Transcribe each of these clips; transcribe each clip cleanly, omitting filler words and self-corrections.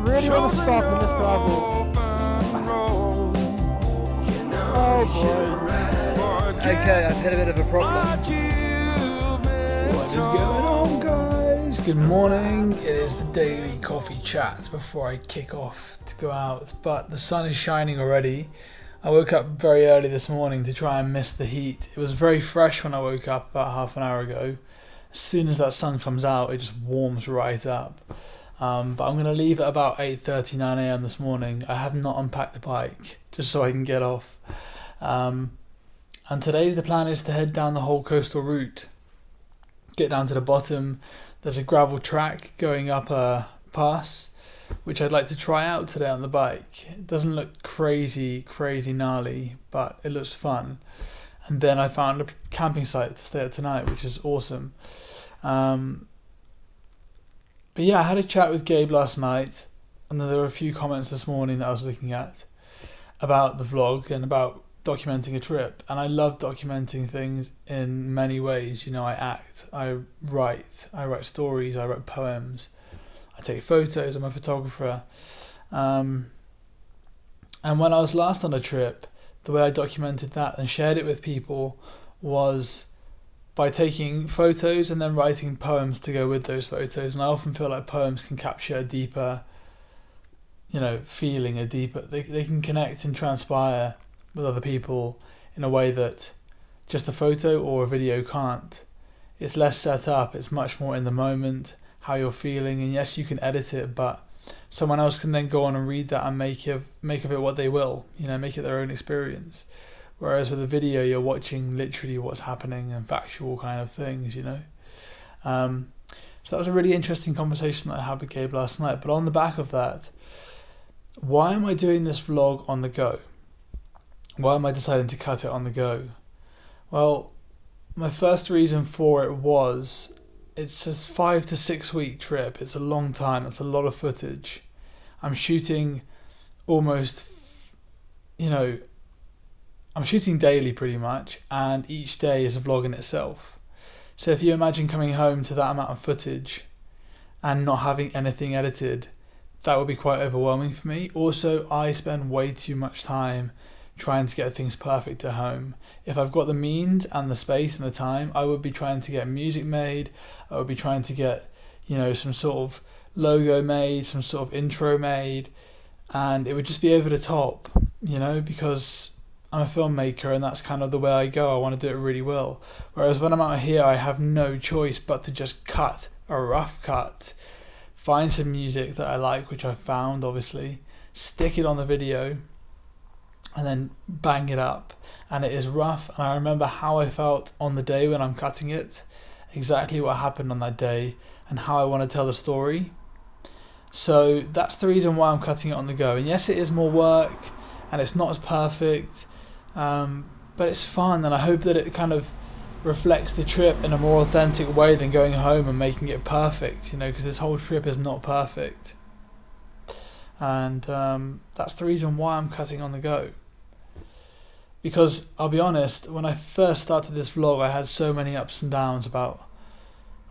really want to stop in this gravel. Oh boy. Okay, I've hit a bit of a problem. What is going on, guys? Good morning. It is the daily coffee chat before I kick off to go out, but the sun is shining already. I woke up very early this morning to try and miss the heat. It was very fresh when I woke up about half an hour ago. As soon as that sun comes out, it just warms right up. But I'm going to leave at about 8:30, 9 a.m. this morning. I have not unpacked the bike, just so I can get off. And today the plan is to head down the whole coastal route. Get down to the bottom. There's a gravel track going up a pass, which I'd like to try out today on the bike. It doesn't look crazy gnarly, but it looks fun. And then I found a camping site to stay at tonight, which is awesome. But yeah, I had a chat with Gabe last night, and then there were a few comments this morning that I was looking at about the vlog and about documenting a trip. And I love documenting things in many ways. You know, I act, I write stories, I write poems, I take photos, I'm a photographer. And when I was last on a trip, the way I documented that and shared it with people was by taking photos and then writing poems to go with those photos. And I often feel like poems can capture a deeper, feeling, they can connect and transpire with other people in a way that just a photo or a video can't. It's less set up, it's much more in the moment, how you're feeling, and yes, you can edit it, but someone else can then go on and read that and make of it what they will, make it their own experience. Whereas with a video, you're watching literally what's happening and factual kind of things, So that was a really interesting conversation that I had with Gabe last night. But on the back of that, why am I doing this vlog on the go? Why am I deciding to cut it on the go? Well, my first reason for it was it's a 5 to 6 week trip. It's a long time. It's a lot of footage. I'm shooting almost, I'm shooting daily pretty much, and each day is a vlog in itself. So if you imagine coming home to that amount of footage and not having anything edited, that would be quite overwhelming for me. Also, I spend way too much time trying to get things perfect at home. If I've got the means and the space and the time, I would be trying to get music made. I would be trying to get, some sort of logo made, some sort of intro made, and it would just be over the top, because I'm a filmmaker and that's kind of the way I go. I want to do it really well. Whereas when I'm out here, I have no choice but to just cut a rough cut, find some music that I like, which I've found obviously, stick it on the video, and then bang it up. And it is rough, and I remember how I felt on the day when I'm cutting it, exactly what happened on that day, and how I want to tell the story. So that's the reason why I'm cutting it on the go. And yes, it is more work, and it's not as perfect, but it's fun, and I hope that it kind of reflects the trip in a more authentic way than going home and making it perfect, because this whole trip is not perfect. And that's the reason why I'm cutting on the go. Because I'll be honest, when I first started this vlog, I had so many ups and downs about,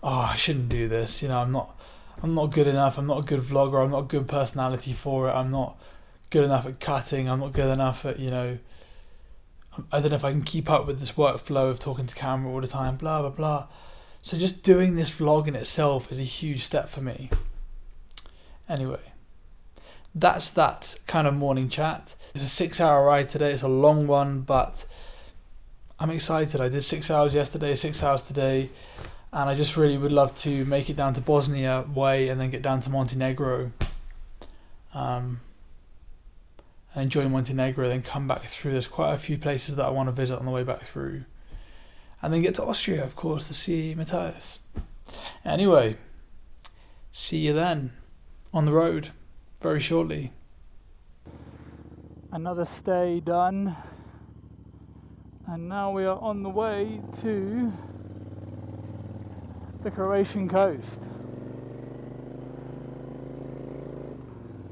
I shouldn't do this, I'm not good enough, I'm not a good vlogger, I'm not a good personality for it, I'm not good enough at cutting, I'm not good enough at, I don't know if I can keep up with this workflow of talking to camera all the time, blah, blah, blah. So just doing this vlog in itself is a huge step for me. Anyway, that's that kind of morning chat. It's a 6-hour ride today. It's a long one, but I'm excited. I did 6 hours yesterday, 6 hours today, and I just really would love to make it down to Bosnia way and then get down to Montenegro. And enjoy Montenegro, then come back through. There's quite a few places that I want to visit on the way back through. And then get to Austria, of course, to see Matthias. Anyway, see you then on the road very shortly. Another stay done. And now we are on the way to the Croatian coast.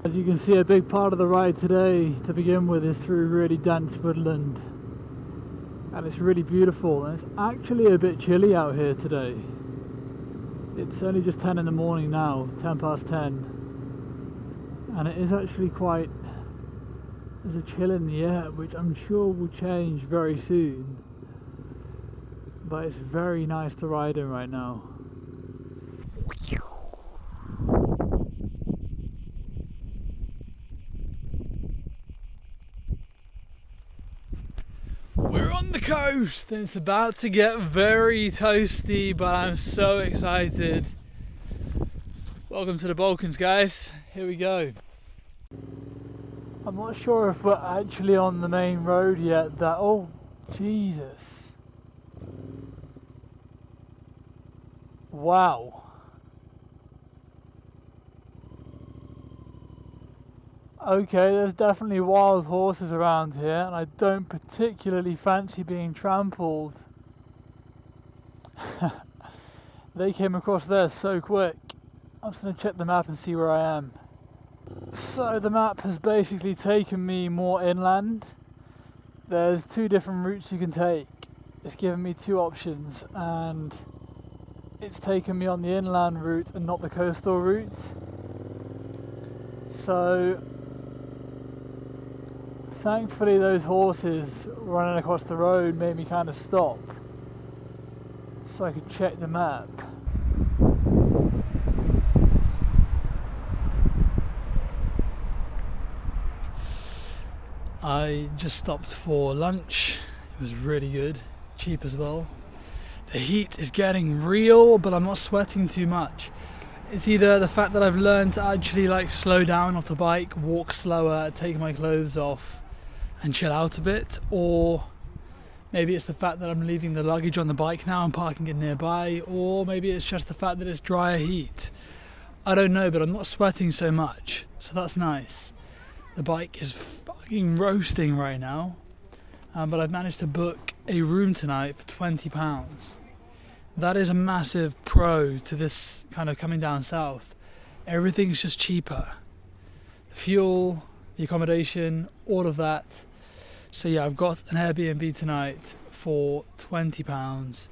As you can see, a big part of the ride today to begin with is through really dense woodland, and it's really beautiful, and it's actually a bit chilly out here today. It's only just 10 in the morning now, 10 past 10, and it is actually quite, there's a chill in the air which I'm sure will change very soon, but it's very nice to ride in right now. We're on the coast and it's about to get very toasty, but I'm so excited. Welcome to the Balkans, guys. Here we go. I'm not sure if we're actually on the main road yet. Oh Jesus. Wow. Okay, there's definitely wild horses around here, and I don't particularly fancy being trampled. They came across there so quick. I'm just going to check the map and see where I am. So the map has basically taken me more inland. There's two different routes you can take. It's given me two options, and it's taken me on the inland route and not the coastal route. So thankfully those horses running across the road made me kind of stop so I could check the map. I just stopped for lunch. It was really good, cheap as well. The heat is getting real, but I'm not sweating too much. It's either the fact that I've learned to actually like slow down off the bike, walk slower, take my clothes off and chill out a bit, or maybe it's the fact that I'm leaving the luggage on the bike now and parking it nearby, or maybe it's just the fact that it's drier heat. I don't know, but I'm not sweating so much, so that's nice. The bike is fucking roasting right now, but I've managed to book a room tonight for £20. That is a massive pro to this kind of coming down south. Everything's just cheaper. The fuel, the accommodation, all of that. So yeah, I've got an Airbnb tonight for £20.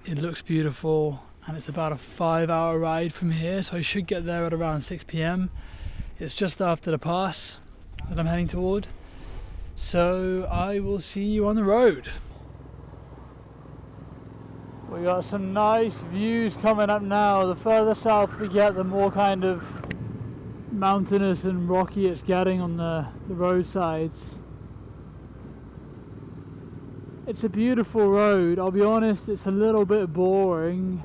It looks beautiful and it's about a 5-hour ride from here, so I should get there at around 6 PM. It's just after the pass that I'm heading toward. So I will see you on the road. We got some nice views coming up now. The further south we get, the more kind of mountainous and rocky it's getting on the roadsides. It's a beautiful road. I'll be honest, it's a little bit boring,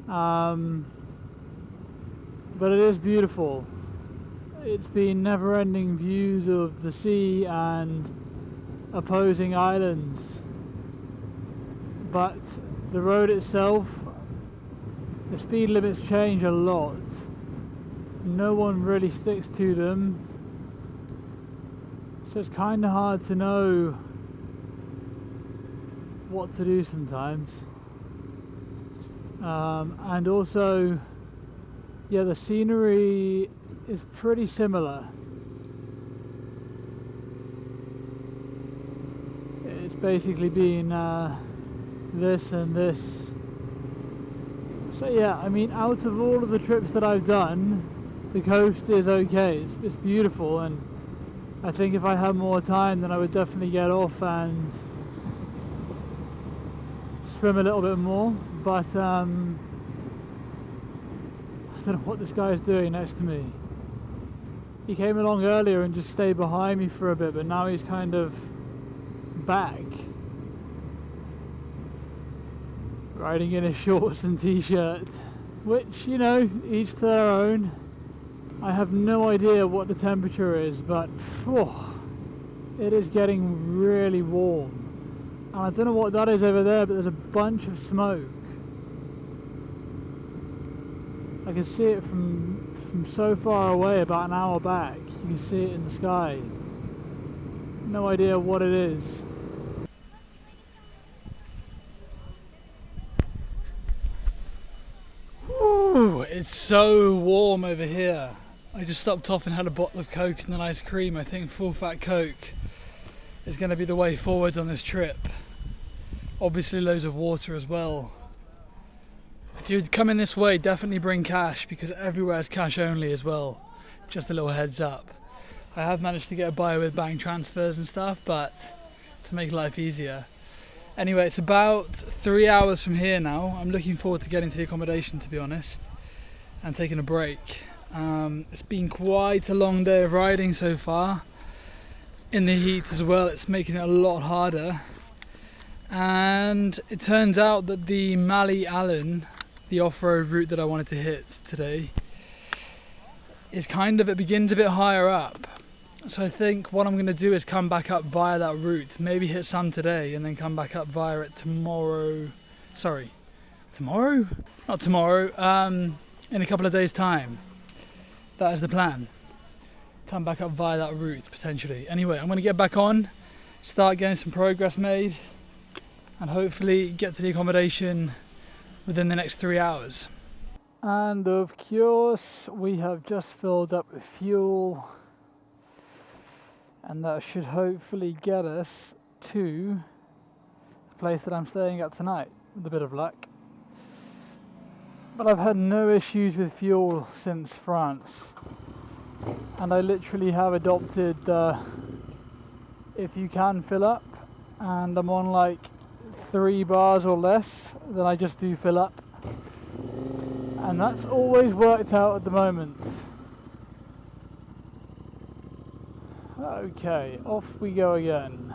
but it is beautiful. It's been never-ending views of the sea and opposing islands, but the road itself, the speed limits change a lot. No one really sticks to them, so it's kind of hard to know what to do sometimes. And also, yeah, the scenery is pretty similar. It's basically been this and this. So yeah, I mean, out of all of the trips that I've done, the coast is okay. It's beautiful, and I think if I had more time, then I would definitely get off and swim a little bit more. But I don't know what this guy is doing next to me. He came along earlier and just stayed behind me for a bit, but now he's kind of back, riding in his shorts and t-shirt, which, you know, each to their own. I have no idea what the temperature is, but it is getting really warm. And I don't know what that is over there, but there's a bunch of smoke. I can see it from so far away, about an hour back. You can see it in the sky. No idea what it is. Whew, it's so warm over here. I just stopped off and had a bottle of Coke and an ice cream. I think full fat Coke is going to be the way forward on this trip. Obviously loads of water as well. If you're coming this way, definitely bring cash, because everywhere is cash only as well. just a little heads up. I have managed to get by with bank transfers and stuff, but to make life easier. Anyway, it's about 3 hours from here now. I'm looking forward to getting to the accommodation, to be honest, and taking a break. It's been quite a long day of riding so far. In the heat as well, it's making it a lot harder. And it turns out that the Alen, the off-road route that I wanted to hit today, is it begins a bit higher up. So I think what I'm going to do is come back up via that route, maybe hit some today and then come back up via it tomorrow. Tomorrow? Not tomorrow, in a couple of days' time. That is the plan. Come back up via that route, potentially. Anyway, I'm going to get back on, start getting some progress made, and hopefully get to the accommodation within the next 3 hours. And of course, we have just filled up with fuel, and that should hopefully get us to the place that I'm staying at tonight, with a bit of luck. But I've had no issues with fuel since France, and I literally have adopted if you can fill up, and I'm on like 3 bars or less, then I just do fill up, and that's always worked out at the moment. Okay, off we go again.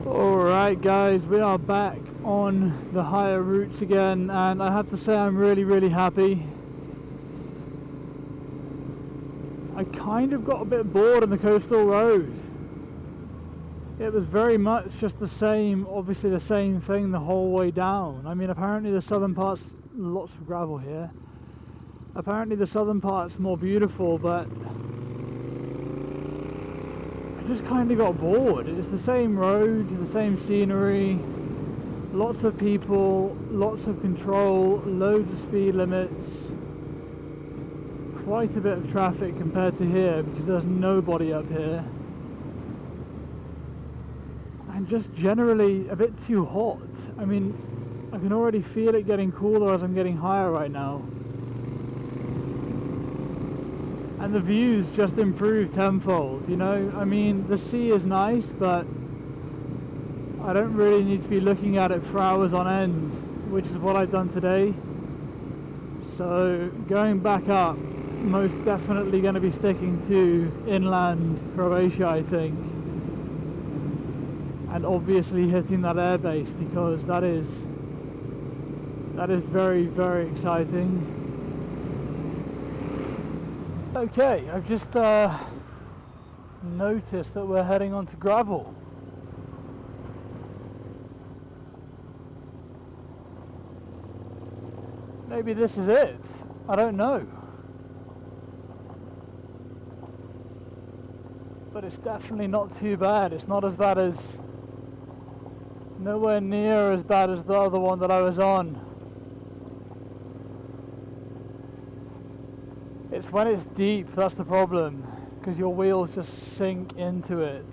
Alright guys, we are back on the higher routes again, and I have to say I'm really happy. I kind of got a bit bored on the coastal road. It was very much just the same, obviously the same thing the whole way down. I mean, apparently the southern part's lots of gravel here. Apparently the southern part's more beautiful, but I just kind of got bored. It's the same roads, the same scenery, lots of people, lots of control, loads of speed limits, quite a bit of traffic compared to here because there's nobody up here. And just generally a bit too hot. I mean, I can already feel it getting cooler as I'm getting higher right now. And the views just improved tenfold, you know? I mean, the sea is nice, but I don't really need to be looking at it for hours on end, which is what I've done today. So going back up, most definitely going to be sticking to inland Croatia, I think. And obviously hitting that airbase, because that is very exciting. Okay, I've just noticed that we're heading onto gravel. Maybe this is it. I don't know. But it's definitely not too bad. It's not as bad as... nowhere near as bad as the other one that I was on. It's when it's deep, that's the problem, because your wheels just sink into it.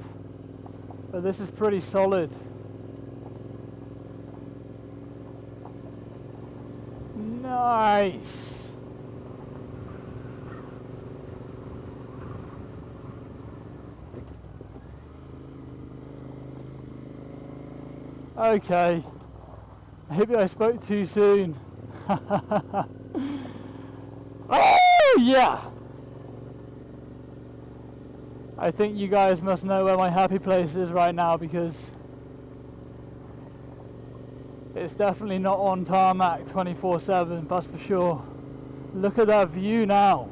But this is pretty solid. Nice! Okay, maybe I spoke too soon. Oh yeah! I think you guys must know where my happy place is right now, because it's definitely not on tarmac 24/7, that's for sure. Look at that view now.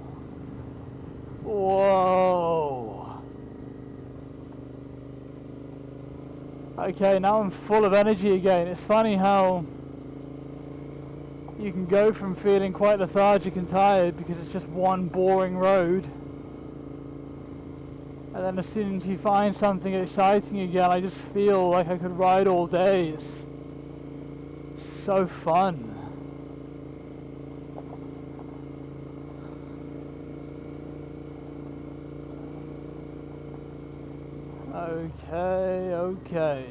Whoa! Okay, now I'm full of energy again. It's funny how you can go from feeling quite lethargic and tired because it's just one boring road, and then as soon as you find something exciting again, I just feel like I could ride all day. It's so fun. Okay.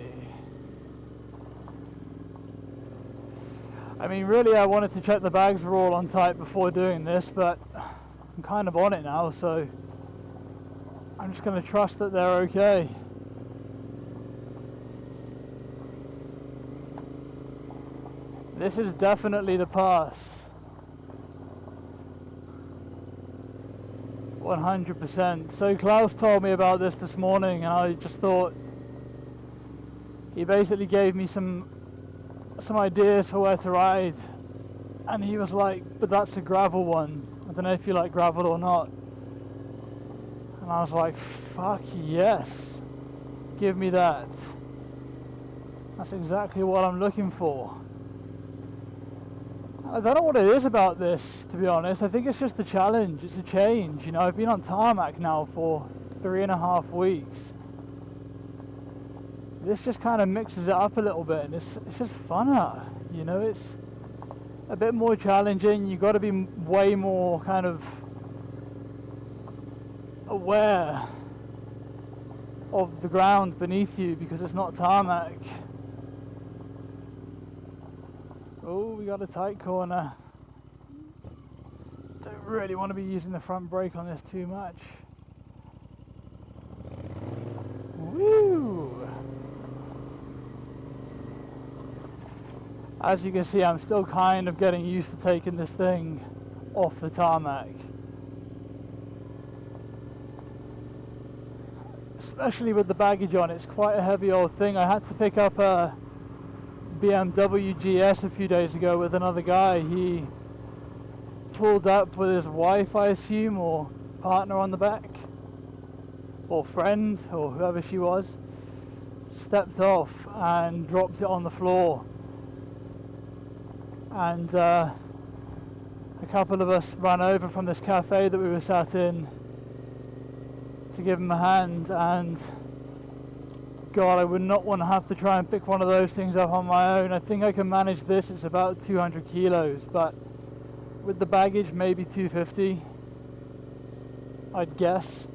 I mean, really I wanted to check the bags were all on tight before doing this, but I'm kind of on it now, so I'm just going to trust that they're okay. This is definitely the pass. 100%. So Klaus told me about this morning, and I just thought, he basically gave me some ideas for where to ride, and he was like, but that's a gravel one, I don't know if you like gravel or not. And I was like, fuck yes, give me that. That's exactly what I'm looking for. I don't know what it is about this, to be honest. I think it's just a challenge, it's a change. You know, I've been on tarmac now for 3.5 weeks. This just kind of mixes it up a little bit, and it's just funner. You know, it's a bit more challenging. You've got to be way more kind of aware of the ground beneath you because it's not tarmac. Oh, we got a tight corner. Don't really want to be using the front brake on this too much. Woo! As you can see, I'm still kind of getting used to taking this thing off the tarmac. Especially with the baggage on, it's quite a heavy old thing. I had to pick up a BMW GS a few days ago with another guy. He pulled up with his wife, I assume, or partner on the back, or friend, or whoever she was, stepped off and dropped it on the floor. And a couple of us ran over from this cafe that we were sat in to give him a hand, and God, I would not want to have to try and pick one of those things up on my own. I think I can manage this. It's about 200 kilos, but with the baggage, maybe 250, I'd guess.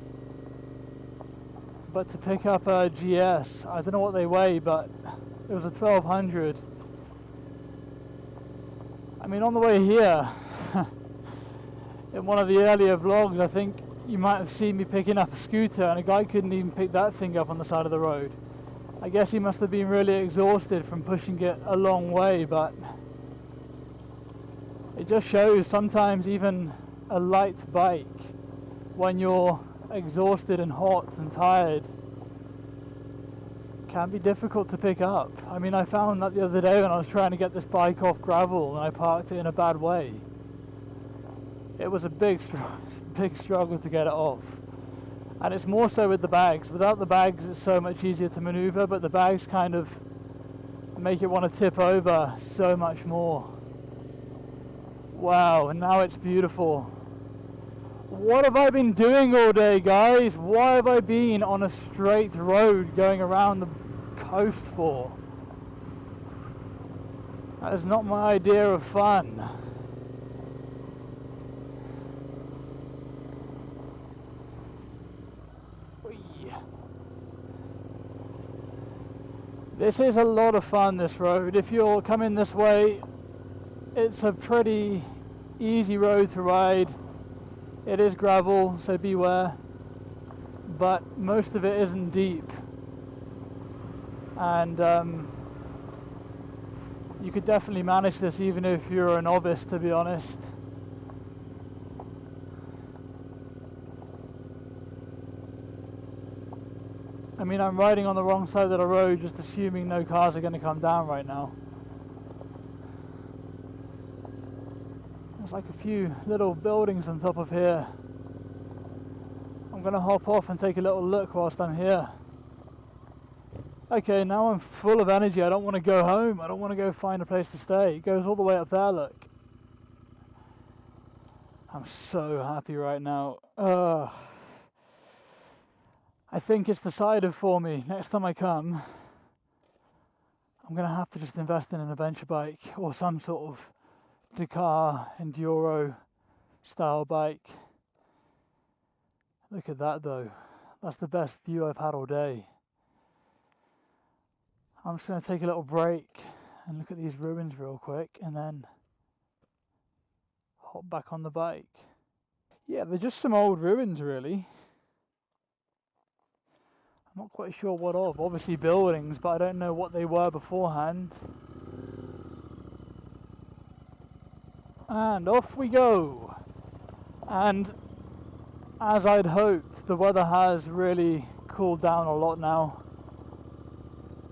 But to pick up a GS, I don't know what they weigh, but it was a 1200. I mean, on the way here, in one of the earlier vlogs, I think you might have seen me picking up a scooter, and a guy couldn't even pick that thing up on the side of the road. I guess he must have been really exhausted from pushing it a long way, but it just shows sometimes even a light bike, when you're exhausted and hot and tired, can be difficult to pick up. I mean, I found that the other day when I was trying to get this bike off gravel and I parked it in a bad way. It was a big struggle to get it off. And it's more so with the bags. Without the bags, it's so much easier to maneuver, but the bags kind of make it want to tip over so much more. Wow, and now it's beautiful. What have I been doing all day, guys? Why have I been on a straight road going around the coast for? That is not my idea of fun. This is a lot of fun, this road. If you're coming this way, it's a pretty easy road to ride. It is gravel, so beware, but most of it isn't deep, and you could definitely manage this even if you're a novice, to be honest. I mean, I'm riding on the wrong side of the road, just assuming no cars are going to come down right now. There's like a few little buildings on top of here. I'm going to hop off and take a little look whilst I'm here. Okay, now I'm full of energy. I don't want to go home. I don't want to go find a place to stay. It goes all the way up there, look. I'm so happy right now. I think it's decided for me. Next time I come, I'm going to have to just invest in an adventure bike or some sort of Dakar Enduro style bike. Look at that though. That's the best view I've had all day. I'm just going to take a little break and look at these ruins real quick and then hop back on the bike. Yeah, they're just some old ruins really. I'm not quite sure what of. Obviously buildings, but I don't know what they were beforehand. And off we go. And as I'd hoped, the weather has really cooled down a lot now.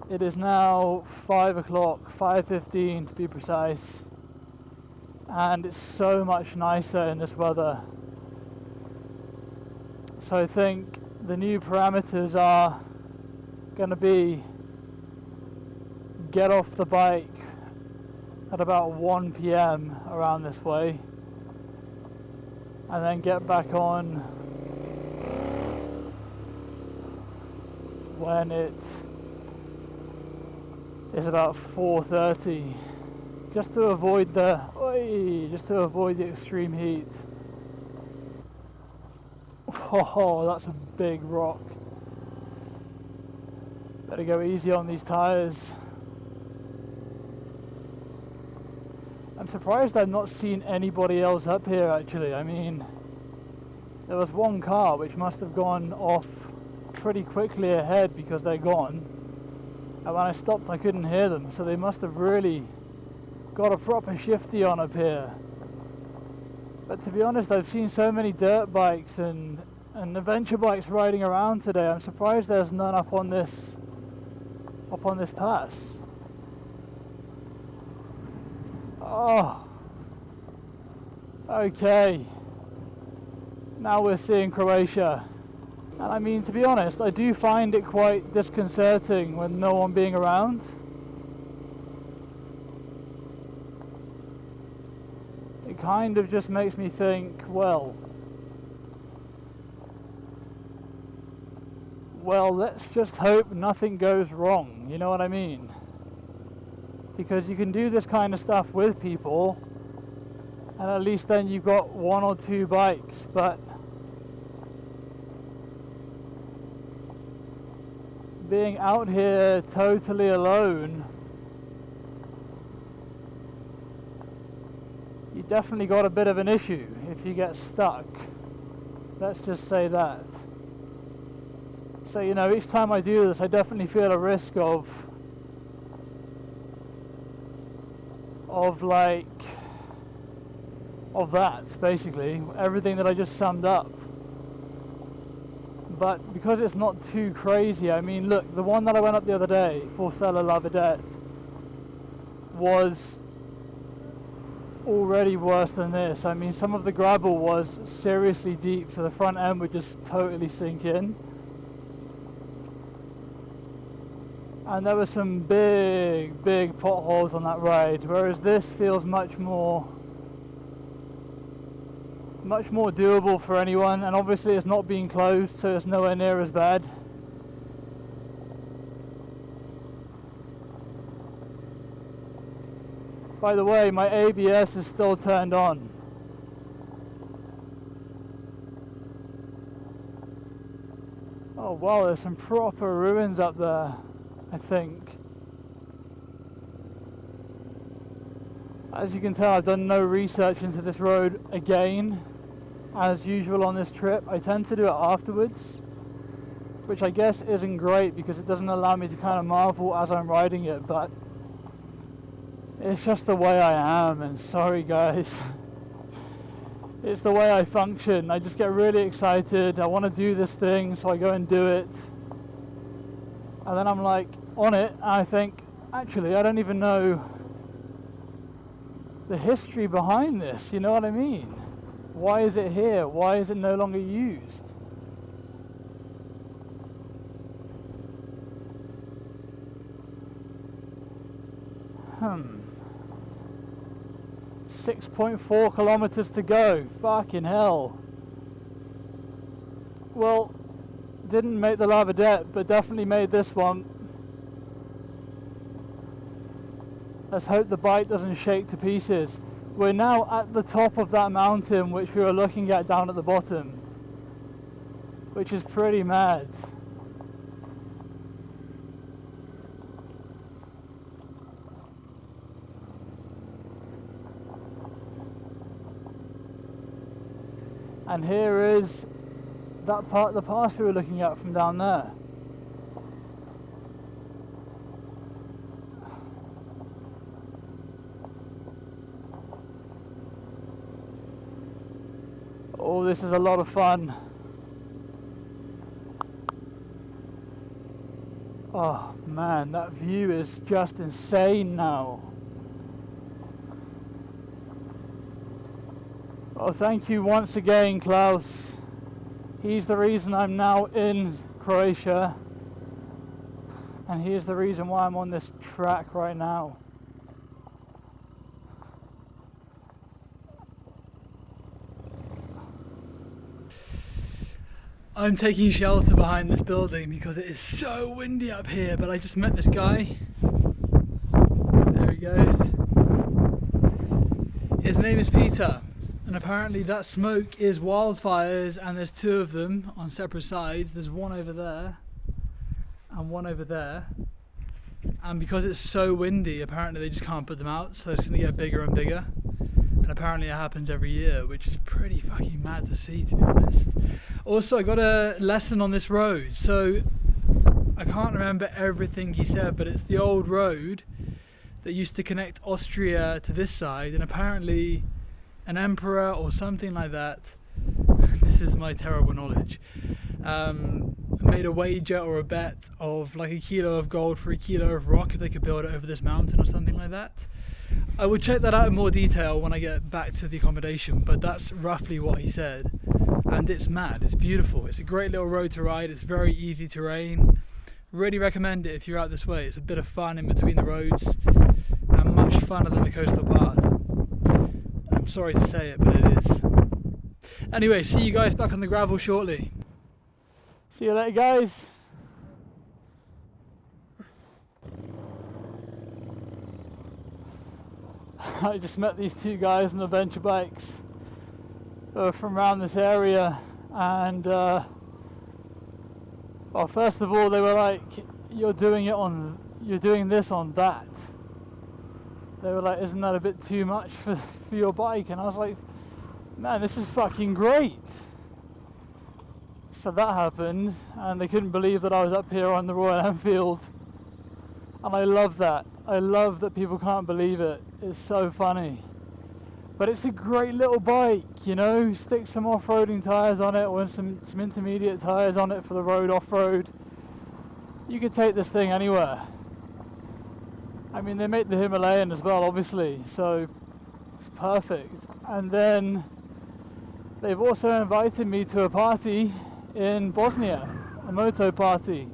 It is now 5 o'clock, 5:15 to be precise. And it's so much nicer in this weather. So I think the new parameters are going to be get off the bike at about 1 PM around this way, and then get back on when it is about 4:30, just to avoid the extreme heat. Oh, that's a big rock. Better go easy on these tires. I'm surprised I've not seen anybody else up here actually. I mean, there was one car which must have gone off pretty quickly ahead because they're gone. And when I stopped I couldn't hear them, so they must have really got a proper shifty on up here. But to be honest, I've seen so many dirt bikes and adventure bikes riding around today. I'm surprised there's none up on this pass. Oh, okay. Now we're seeing Croatia. And I mean, to be honest, I do find it quite disconcerting when no one being around. It kind of just makes me think, well, let's just hope nothing goes wrong, you know what I mean? Because you can do this kind of stuff with people, and at least then you've got 1 or 2 bikes, but being out here totally alone, you definitely got a bit of an issue if you get stuck. Let's just say that. So, you know, each time I do this, I definitely feel a risk of that, basically, everything that I just summed up. But because it's not too crazy, I mean, look, the one that I went up the other day, Forcella La Vedette, was already worse than this. I mean, some of the gravel was seriously deep, so the front end would just totally sink in. And there were some big potholes on that ride, whereas this feels much more doable for anyone, and obviously it's not being closed, so it's nowhere near as bad. By the way, my ABS is still turned on. Oh wow, there's some proper ruins up there, I think. As you can tell, I've done no research into this road again. As usual on this trip, I tend to do it afterwards, which I guess isn't great because it doesn't allow me to kind of marvel as I'm riding it, but it's just the way I am, and sorry guys. It's the way I function. I just get really excited, I want to do this thing, so I go and do it. And then I'm like on it, and I think, actually, I don't even know the history behind this, you know what I mean? Why is it here? Why is it no longer used? 6.4 kilometers to go. Fucking hell. Well, didn't make the La Vedette, but definitely made this one. Let's hope the bike doesn't shake to pieces. We're now at the top of that mountain which we were looking at down at the bottom, which is pretty mad. And here is that part of the pass we were looking at from down there. Oh, this is a lot of fun. Oh man, that view is just insane now. Oh, thank you once again, Klaus. He's the reason I'm now in Croatia, and he is the reason why I'm on this track right now. I'm taking shelter behind this building because it is so windy up here, but I just met this guy. There he goes. His name is Peter, and apparently that smoke is wildfires, and there's two of them on separate sides. There's one over there and one over there, and because it's so windy, apparently they just can't put them out, so it's going to get bigger and bigger. And apparently it happens every year, which is pretty fucking mad to see, to be honest. Also, I got a lesson on this road, so I can't remember everything he said, but it's the old road that used to connect Austria to this side, and apparently an emperor or something like that, this is my terrible knowledge, made a wager or a bet of like a kilo of gold for a kilo of rock if they could build it over this mountain or something like that. I will check that out in more detail when I get back to the accommodation, but that's roughly what he said. And it's mad, it's beautiful, it's a great little road to ride, it's very easy terrain. Really recommend it if you're out this way. It's a bit of fun in between the roads and much funner than the coastal path. I'm sorry to say it, but it is. Anyway, see you guys back on the gravel shortly. See you later, guys. I just met these two guys on adventure bikes from around this area, and well, first of all they were like, you're doing this on that. They were like, isn't that a bit too much for your bike? And I was like, man, this is fucking great. So that happened, and they couldn't believe that I was up here on the Royal Enfield, and I love that. I love that people can't believe it. It's so funny. But it's a great little bike, you know. Stick some off-roading tyres on it, or some intermediate tyres on it for the road, off-road. You could take this thing anywhere. I mean, they make the Himalayan as well, obviously, so it's perfect. And then they've also invited me to a party in Bosnia, a moto party,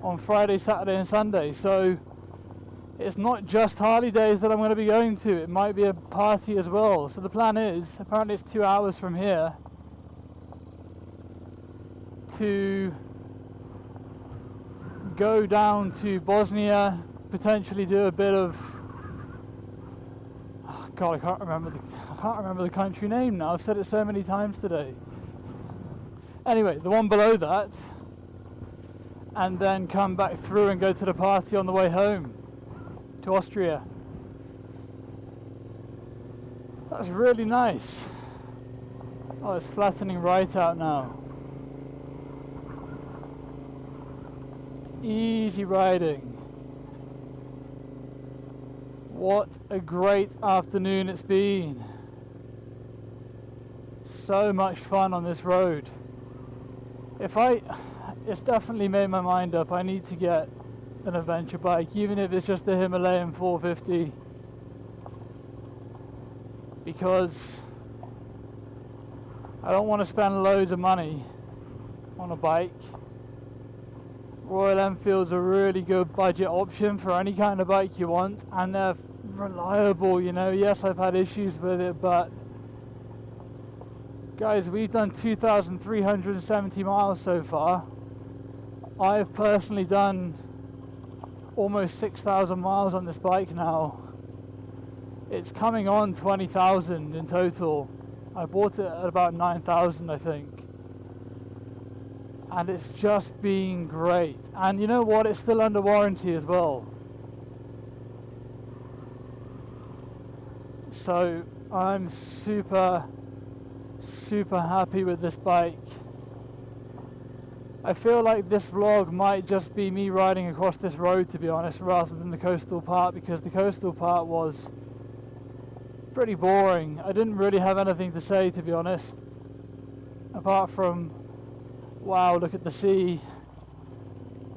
on Friday, Saturday and Sunday. So it's not just Harley days that I'm going to be going to, it might be a party as well. So the plan is, apparently it's 2 hours from here, to go down to Bosnia, potentially do a bit of, oh God, I can't remember the country name now. I've said it so many times today. Anyway, the one below that, and then come back through and go to the party on the way home to Austria. That's really nice. Oh, it's flattening right out now. Easy riding. What a great afternoon it's been. So much fun on this road. It's definitely made my mind up. I need to get an adventure bike, even if it's just the Himalayan 450, because I don't want to spend loads of money on a bike. Royal Enfield's a really good budget option for any kind of bike you want, and they're reliable, you know. Yes, I've had issues with it, but guys, we've done 2,370 miles so far. I've personally done almost 6,000 miles on this bike now. It's coming on 20,000 in total. I bought it at about 9,000, I think. And it's just been great. And you know what? It's still under warranty as well. So I'm super super happy with this bike. I feel like this vlog might just be me riding across this road, to be honest, rather than the coastal part, because the coastal part was pretty boring. I didn't really have anything to say, to be honest, apart from, wow, look at the sea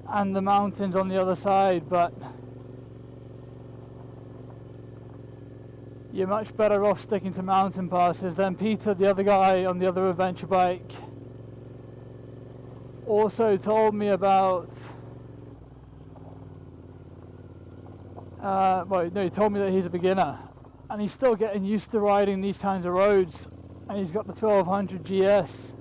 and the mountains on the other side. But you're much better off sticking to mountain passes. Then Peter, the other guy on the other adventure bike, also told me about he told me that he's a beginner and he's still getting used to riding these kinds of roads, and he's got the 1200 GS.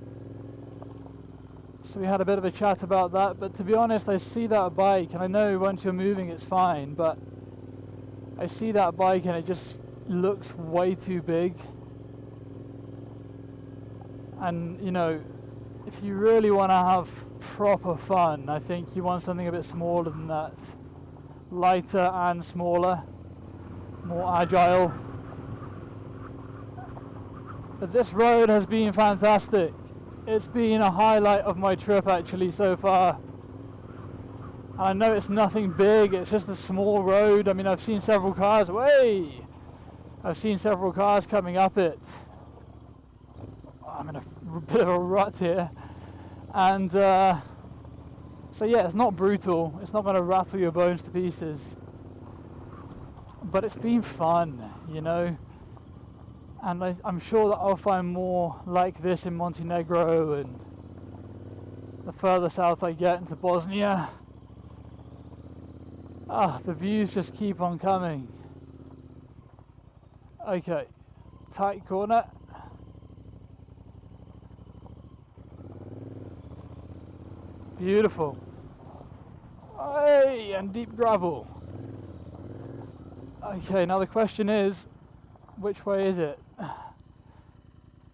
So we had a bit of a chat about that. But to be honest, I see that bike, and I know once you're moving it's fine, but I see that bike and it just looks way too big. And you know, if you really want to have proper fun, I think you want something a bit smaller than that. Lighter and smaller, more agile. But this road has been fantastic. It's been a highlight of my trip actually so far. And I know it's nothing big, it's just a small road. I mean, I've seen several cars, I've seen several cars coming up it. I'm in a bit of a rut here. And so yeah, it's not brutal, it's not going to rattle your bones to pieces, but it's been fun, you know. And I'm sure that I'll find more like this in Montenegro, and the further south I get into Bosnia. The views just keep on coming. Okay, tight corner. Beautiful. Hey, and deep gravel. Okay, now the question is, which way is it?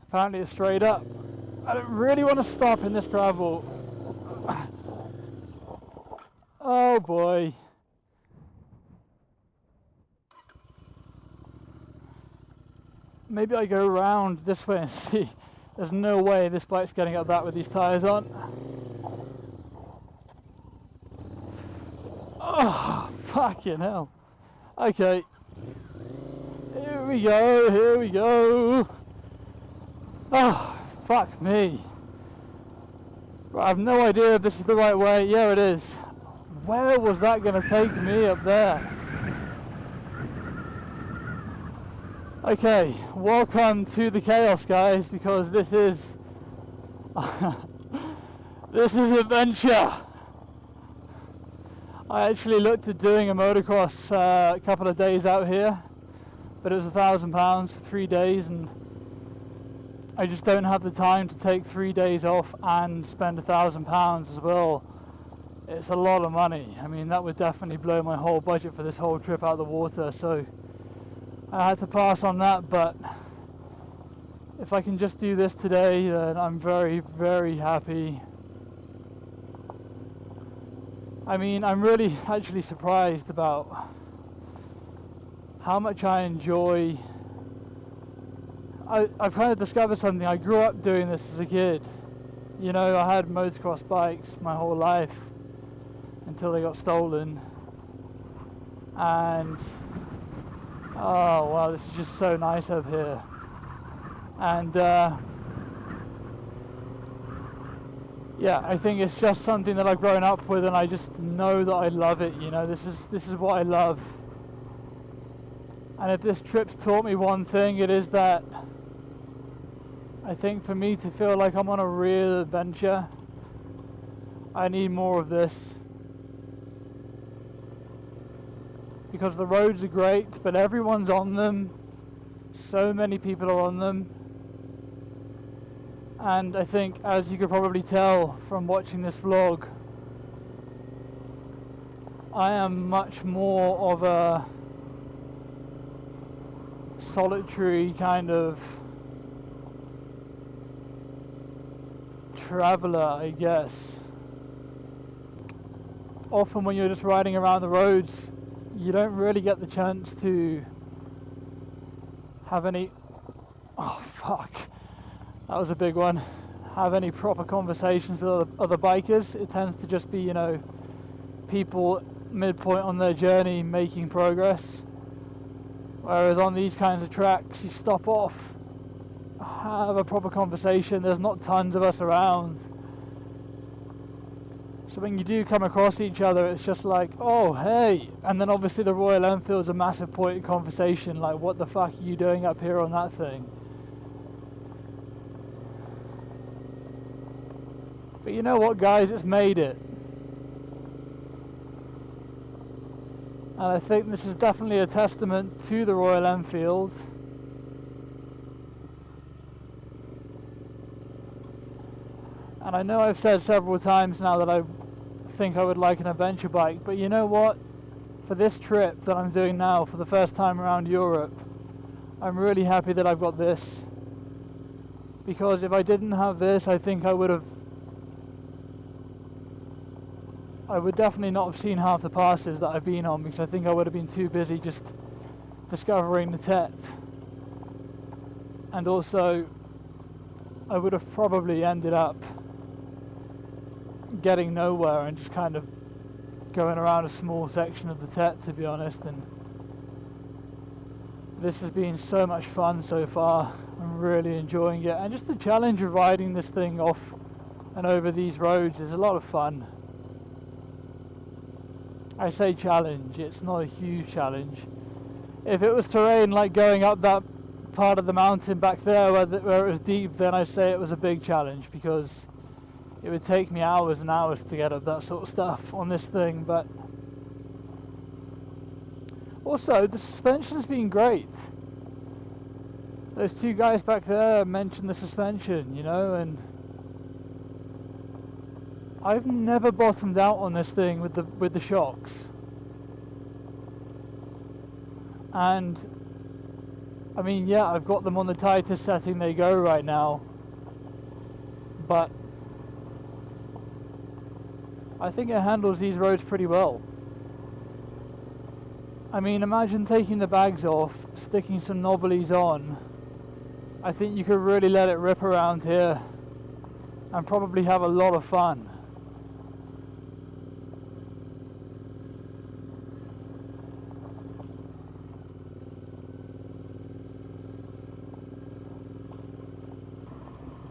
Apparently it's straight up. I don't really want to stop in this gravel. Oh boy. Maybe I go around this way and see. There's no way this bike's getting up that with these tyres on. Oh, fucking hell. Okay. Here we go, here we go. Oh, fuck me. I have no idea if this is the right way. Yeah, it is. Where was that going to take me up there? Okay, welcome to the chaos, guys, because this is this is adventure. I actually looked at doing a motocross a couple of days out here, but it was £1,000 for 3 days, and I just don't have the time to take 3 days off and spend £1,000 as well. It's a lot of money. I mean, that would definitely blow my whole budget for this whole trip out of the water, so I had to pass on that. But if I can just do this today, then I'm very, very happy. I mean, I'm really actually surprised about how much I enjoy. I've kind of discovered something. I grew up doing this as a kid. You know, I had motocross bikes my whole life until they got stolen. And oh wow, this is just so nice up here. And yeah, I think it's just something that I've grown up with, and I just know that I love it. You know, this is what I love. And if this trip's taught me one thing, it is that I think for me to feel like I'm on a real adventure, I need more of this. Because the roads are great, but everyone's on them. So many people are on them. And I think, as you could probably tell from watching this vlog, I am much more of a solitary kind of traveller, I guess. Often when you're just riding around the roads, you don't really get the chance to have any... Oh fuck. That was a big one. Have any proper conversations with other bikers. It tends to just be, you know, people midpoint on their journey making progress. Whereas on these kinds of tracks, you stop off, have a proper conversation. There's not tons of us around. So when you do come across each other, it's just like, oh, hey. And then obviously the Royal Enfield's a massive point of conversation. Like, what the fuck are you doing up here on that thing? But you know what, guys? It's made it. And I think this is definitely a testament to the Royal Enfield. And I know I've said several times now that I think I would like an adventure bike, but you know what? For this trip that I'm doing now, for the first time around Europe, I'm really happy that I've got this. Because if I didn't have this, I think I would definitely not have seen half the passes that I've been on, because I think I would have been too busy just discovering the Tet. And also, I would have probably ended up getting nowhere and just kind of going around a small section of the Tet, to be honest. And this has been so much fun so far. I'm really enjoying it, and just the challenge of riding this thing off and over these roads is a lot of fun. I say challenge, it's not a huge challenge. If it was terrain like going up that part of the mountain back there where it was deep, then I'd say it was a big challenge, because it would take me hours and hours to get up that sort of stuff on this thing. But also the suspension's been great. Those two guys back there mentioned the suspension, you know, and I've never bottomed out on this thing with the shocks. And I mean, yeah, I've got them on the tightest setting they go right now, but I think it handles these roads pretty well. I mean, imagine taking the bags off, sticking some knobblies on. I think you could really let it rip around here and probably have a lot of fun.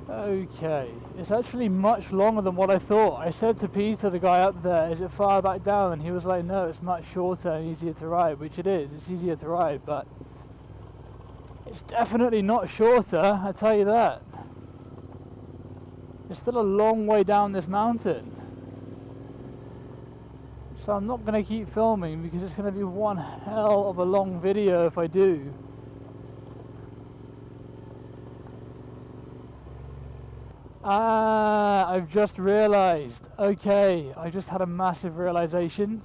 Okay, it's actually much longer than what I thought. I said to Peter, the guy up there, is it far back down? And he was like, no, it's much shorter and easier to ride, which it is. It's easier to ride, but it's definitely not shorter, I tell you that. It's still a long way down this mountain. So I'm not going to keep filming, because it's going to be one hell of a long video if I do. I've just realised. Okay, I just had a massive realisation.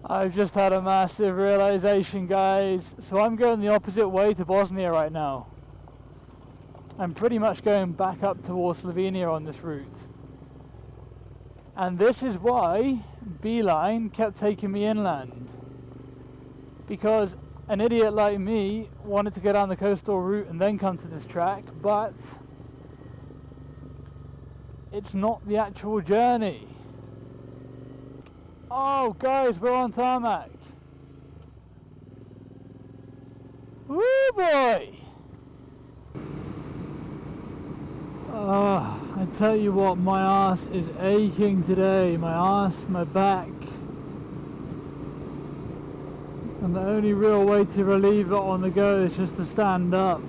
I've just had a massive realisation, guys. So I'm going the opposite way to Bosnia right now. I'm pretty much going back up towards Slovenia on this route. And this is why Beeline kept taking me inland. Because an idiot like me wanted to go down the coastal route and then come to this track, but it's not the actual journey. Oh guys, we're on tarmac. Woo boy! I tell you what, my ass is aching today. My ass, my back. And the only real way to relieve it on the go is just to stand up.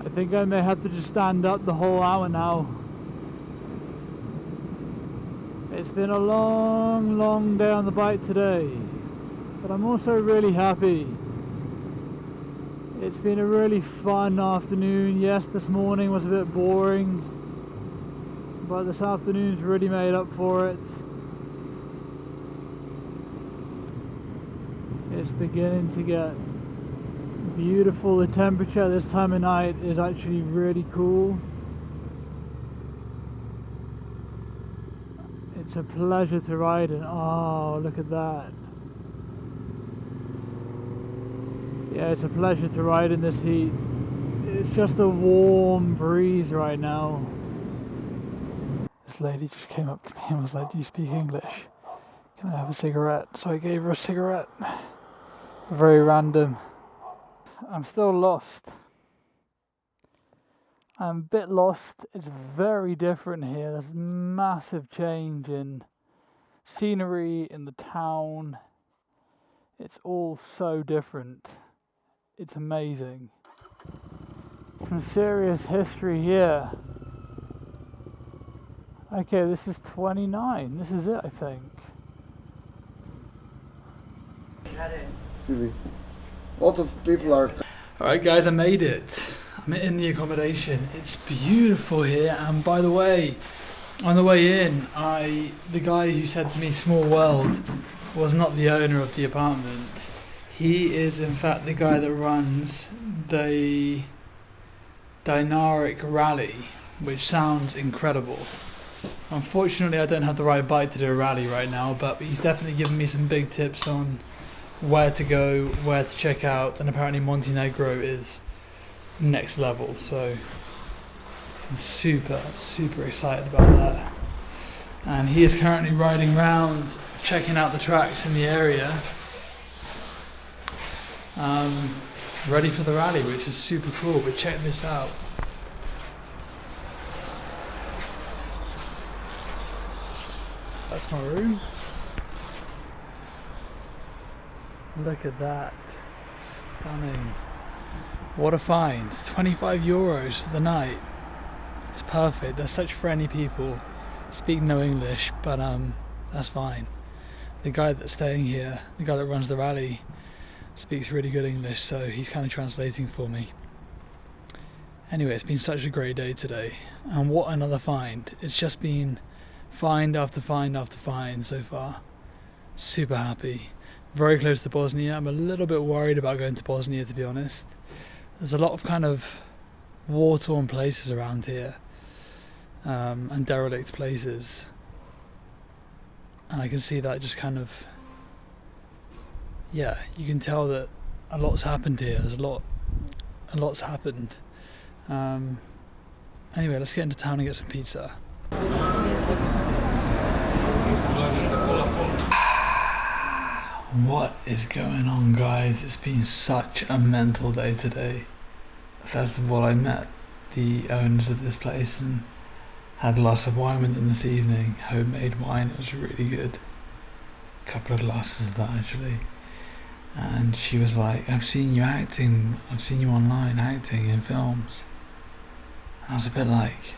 I think I may have to just stand up the whole hour now. It's been a long, long day on the bike today, but I'm also really happy. It's been a really fun afternoon. Yes, this morning was a bit boring, but this afternoon's really made up for it. It's beginning to get beautiful. The temperature this time of night is actually really cool. It's a pleasure to ride in. Oh, look at that. Yeah, it's a pleasure to ride in this heat. It's just a warm breeze right now. This lady just came up to me and was like, "Do you speak English? Can I have a cigarette?" So I gave her a cigarette. Very random. I'm still lost. I'm a bit lost. It's very different here. There's massive change in scenery, in the town. It's all so different. It's amazing. Some serious history here. Okay, this is 29. This is it, I think. Silly. A lot of people are. Alright guys, I made it. I'm in the accommodation. It's beautiful here, and by the way, on the way in, the guy who said to me "small world" was not the owner of the apartment. He is in fact the guy that runs the Adriatic Rally, which sounds incredible. Unfortunately, I don't have the right bike to do a rally right now, but he's definitely given me some big tips on where to go, where to check out, and apparently Montenegro is next level, so I'm super excited about that. And he is currently riding around checking out the tracks in the area, ready for the rally, which is super cool. But check this out. That's my room. Look at that. Stunning. What a find. 25 euros for the night. It's perfect. They're such friendly people. Speak no English, but that's fine. The guy that's staying here, the guy that runs the rally, speaks really good English, so he's kind of translating for me. Anyway, it's been such a great day today. And what another find. It's just been find after find after find so far. Super happy. Very close to Bosnia. I'm a little bit worried about going to Bosnia, to be honest. There's a lot of kind of war-torn places around here, and derelict places, and I can see that just kind of, yeah, you can tell that a lot's happened here. There's a lot's happened. Anyway, let's get into town and get some pizza. What is going on, guys? It's been such a mental day today. First of all, I met the owners of this place and had a glass of wine with them this evening. Homemade wine, it was really good. A couple of glasses of that actually. And she was like, "I've seen you acting, I've seen you online acting in films." And I was a bit like,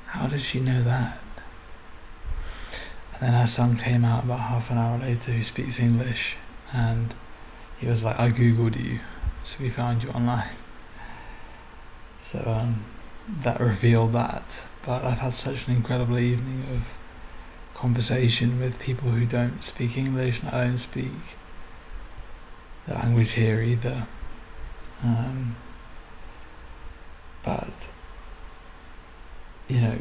how did she know that? And then her son came out about half an hour later who speaks English, and he was like, "I googled you, so we found you online." So that revealed that. But I've had such an incredible evening of conversation with people who don't speak English, and I don't speak the language here either. But you know,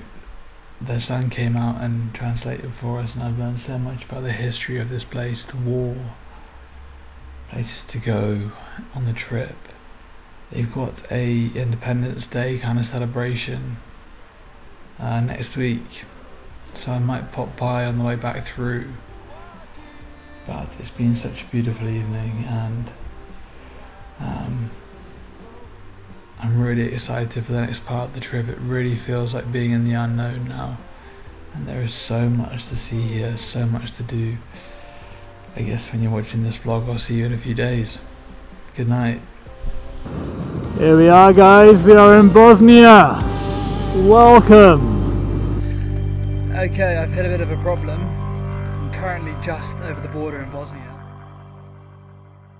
their son came out and translated for us, and I've learned so much about the history of this place, the war, places to go on the trip. They've got a Independence Day kind of celebration next week, so I might pop by on the way back through. But it's been such a beautiful evening, and I'm really excited for the next part of the trip. It really feels like being in the unknown now, and there is so much to see here, so much to do. I guess when you're watching this vlog, I'll see you in a few days. Good night. Here we are, guys. We are in Bosnia. Welcome. Okay, I've hit a bit of a problem. I'm currently just over the border in Bosnia.